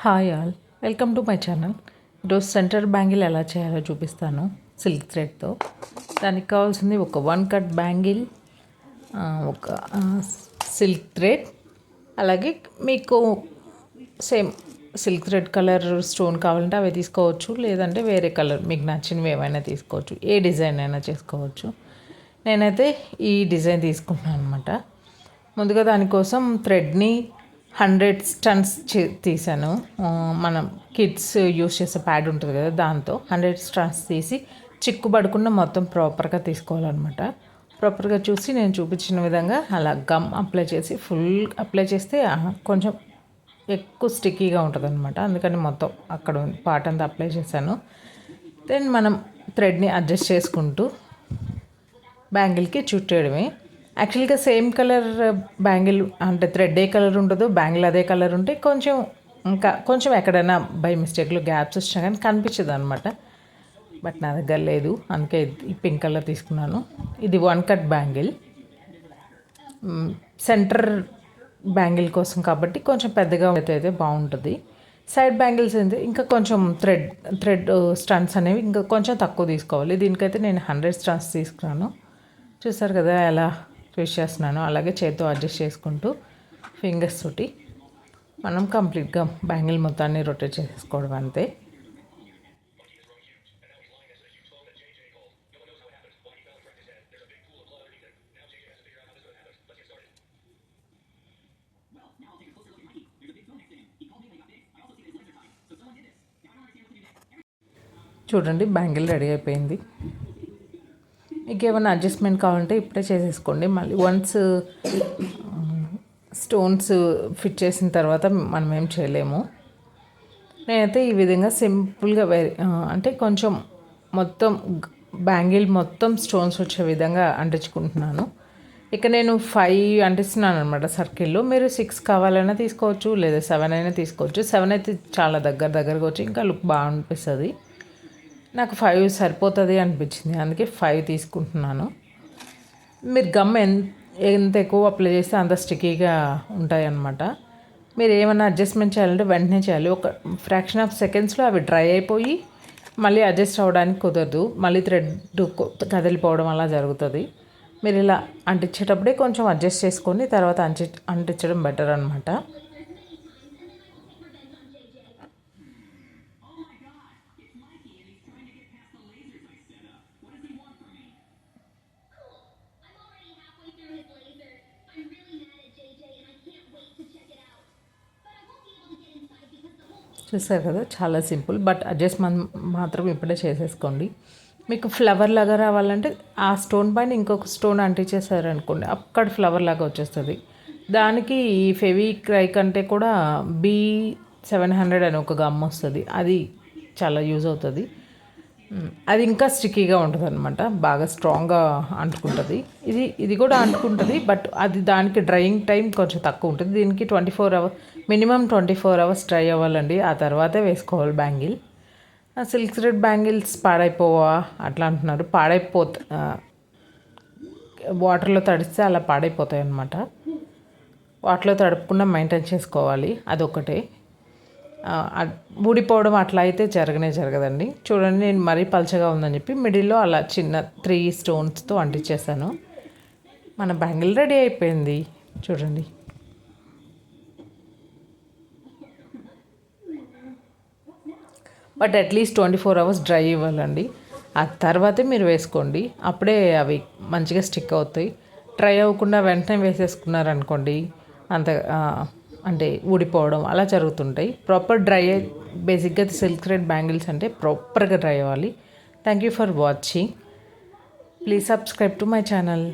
Hi all, welcome to my channel. ఈరోజు centre bangle ఎలా చేయాలో చూపిస్తాను సిల్క్ థ్రెడ్తో. దానికి కావాల్సింది ఒక 1 కట్ బ్యాంగిల్, ఒక సిల్క్ థ్రెడ్, అలాగే మీకు same silk thread colour stone కావాలంటే అవి తీసుకోవచ్చు, లేదంటే వేరే కలర్ మీకు నచ్చినవి ఏమైనా తీసుకోవచ్చు, ఏ డిజైన్ అయినా చేసుకోవచ్చు. నేనైతే ఈ డిజైన్ తీసుకుంటున్నాను అనమాట. ముందుగా దానికోసం థ్రెడ్ని 100 స్టన్స్ తీసాను. మనం కిడ్స్ యూస్ చేసే ప్యాడ్ ఉంటుంది కదా, దాంతో 100 స్టన్స్ తీసి చిక్కుబడకుండా మొత్తం ప్రాపర్గా తీసుకోవాలన్నమాట. ప్రాపర్గా చూసి నేను చూపించిన విధంగా అలా గమ్ అప్లై చేసి ఫుల్ అప్లై చేస్తే కొంచెం ఎక్కువ స్టిక్కీగా ఉంటుంది అనమాట. అందుకని మొత్తం అక్కడ పార్ట్ అంతా అప్లై చేశాను. దెన్ మనం థ్రెడ్ని అడ్జస్ట్ చేసుకుంటూ బ్యాంగిల్కి చుట్టేయడమే. యాక్చువల్గా సేమ్ కలర్ బ్యాంగిల్ అంటే థ్రెడ్ ఏ కలర్ ఉంటుందో బ్యాంగిల్ అదే కలర్ ఉంటే కొంచెం ఎక్కడైనా బై మిస్టేక్లో గ్యాప్స్ వచ్చినా కానీ కనిపించదు అనమాట. బట్ నా దగ్గర లేదు, అందుకే ఈ పింక్ కలర్ తీసుకున్నాను. ఇది 1 కట్ బ్యాంగిల్, సెంటర్ బ్యాంగిల్ కోసం కాబట్టి కొంచెం పెద్దగా అయితే బాగుంటుంది. సైడ్ బ్యాంగిల్స్ అయితే ఇంకా కొంచెం థ్రెడ్ స్టన్స్ అనేవి ఇంకా కొంచెం తక్కువ తీసుకోవాలి. దీనికైతే నేను 100 స్టన్స్ తీసుకున్నాను. చూసారు కదా ఎలా ట్విస్ట్ చేస్తున్నాను. అలాగే చేతితో అడ్జస్ట్ చేసుకుంటూ ఫింగర్స్ తోటి మనం కంప్లీట్గా బ్యాంగిల్ మొత్తాన్ని రొటేట్ చేసుకోవడం అంతే. చూడండి, బ్యాంగిల్ రెడీ అయిపోయింది. మీకు ఏమైనా అడ్జస్ట్మెంట్ కావాలంటే ఇప్పుడే చేసేసుకోండి. మళ్ళీ వన్స్ స్టోన్స్ ఫిట్ చేసిన తర్వాత మనం ఏం చేయలేము. నేనైతే ఈ విధంగా సింపుల్గా అంటే కొంచెం మొత్తం బ్యాంగిల్ మొత్తం స్టోన్స్ వచ్చే విధంగా అంటించుకుంటున్నాను. ఇక నేను 5 అంటిస్తున్నాను అనమాట సర్కిల్లో. మీరు 6 కావాలైనా తీసుకోవచ్చు, లేదా 7 అయినా తీసుకోవచ్చు. 7 అయితే చాలా దగ్గరగా వచ్చి ఇంకా లుక్ బాగా అనిపిస్తుంది. నాకు 5 సరిపోతుంది అనిపించింది, అందుకే 5 తీసుకుంటున్నాను. మీరు గమ్ ఎంత ఎక్కువ అప్లై చేస్తే అంత స్టిక్కీగా ఉంటాయన్నమాట. మీరు ఏమైనా అడ్జస్ట్మెంట్ చేయాలంటే వెంటనే చేయాలి. ఒక ఫ్రాక్షన్ ఆఫ్ సెకండ్స్లో అవి డ్రై అయిపోయి మళ్ళీ అడ్జస్ట్ అవ్వడానికి కుదరదు. మళ్ళీ థ్రెడ్ కదిలిపోవడం అలా జరుగుతుంది. మీరు ఇలా అంటించేటప్పుడే కొంచెం అడ్జస్ట్ చేసుకొని తర్వాత అంటించడం బెటర్ అనమాట. చూసారు కదా, చాలా సింపుల్. బట్ అడ్జస్ట్మెంట్ మాత్రం ఇప్పుడే చేసేసుకోండి. మీకు ఫ్లవర్ లాగా రావాలంటే ఆ స్టోన్ పైన ఇంకొక స్టోన్ అంటించేసారనుకోండి, అక్కడ ఫ్లవర్ లాగా వచ్చేస్తుంది. దానికి ఈ ఫెవిక్రై కంటే కూడా B700 అని ఒక గమ్ వస్తుంది, అది చాలా యూజ్ అవుతుంది. అది ఇంకా స్టిక్కీగా ఉంటుంది అనమాట, బాగా స్ట్రాంగ్గా అంటుకుంటుంది. ఇది కూడా అంటుకుంటుంది, బట్ అది దానికి డ్రైయింగ్ టైం కొంచెం తక్కువ ఉంటుంది. దీనికి 24 అవర్స్ మినిమం 24 అవర్స్ డ్రై అవ్వాలండి, ఆ తర్వాతే వేసుకోవాలి బ్యాంగిల్. సిల్క్ థ్రెడ్ బ్యాంగిల్స్ పాడైపోవా అట్లా అంటున్నారు. వాటర్లో తడిస్తే అలా పాడైపోతాయి అన్నమాట. వాటర్లో తడపకుండా మెయింటైన్ చేసుకోవాలి, అదొకటే. ఊడిపోవడం అట్లా అయితే జరగదండి. చూడండి, నేను మరీ పలచగా ఉందని చెప్పి మిడిల్లో అలా చిన్న 3 స్టోన్స్తో అంటించేసాను. మన బ్యాంగిల్ రెడీ అయిపోయింది చూడండి. బట్ అట్లీస్ట్ 24 అవర్స్ డ్రై ఇవ్వాలండి, ఆ తర్వాతే మీరు వేసుకోండి. అప్పుడే అవి మంచిగా స్టిక్ అవుతాయి. డ్రై అవ్వకుండా వెంటనే వేసేసుకున్నారనుకోండి, అంత అంటే ఊడిపోవడం అలా జరుగుతుంటాయి. ప్రాపర్ డ్రై బేసిక్గా సిల్క్ థ్రెడ్ బ్యాంగిల్స్ అంటే ప్రాపర్గా డ్రై అవ్వాలి. Thank you for watching. Please subscribe to my channel.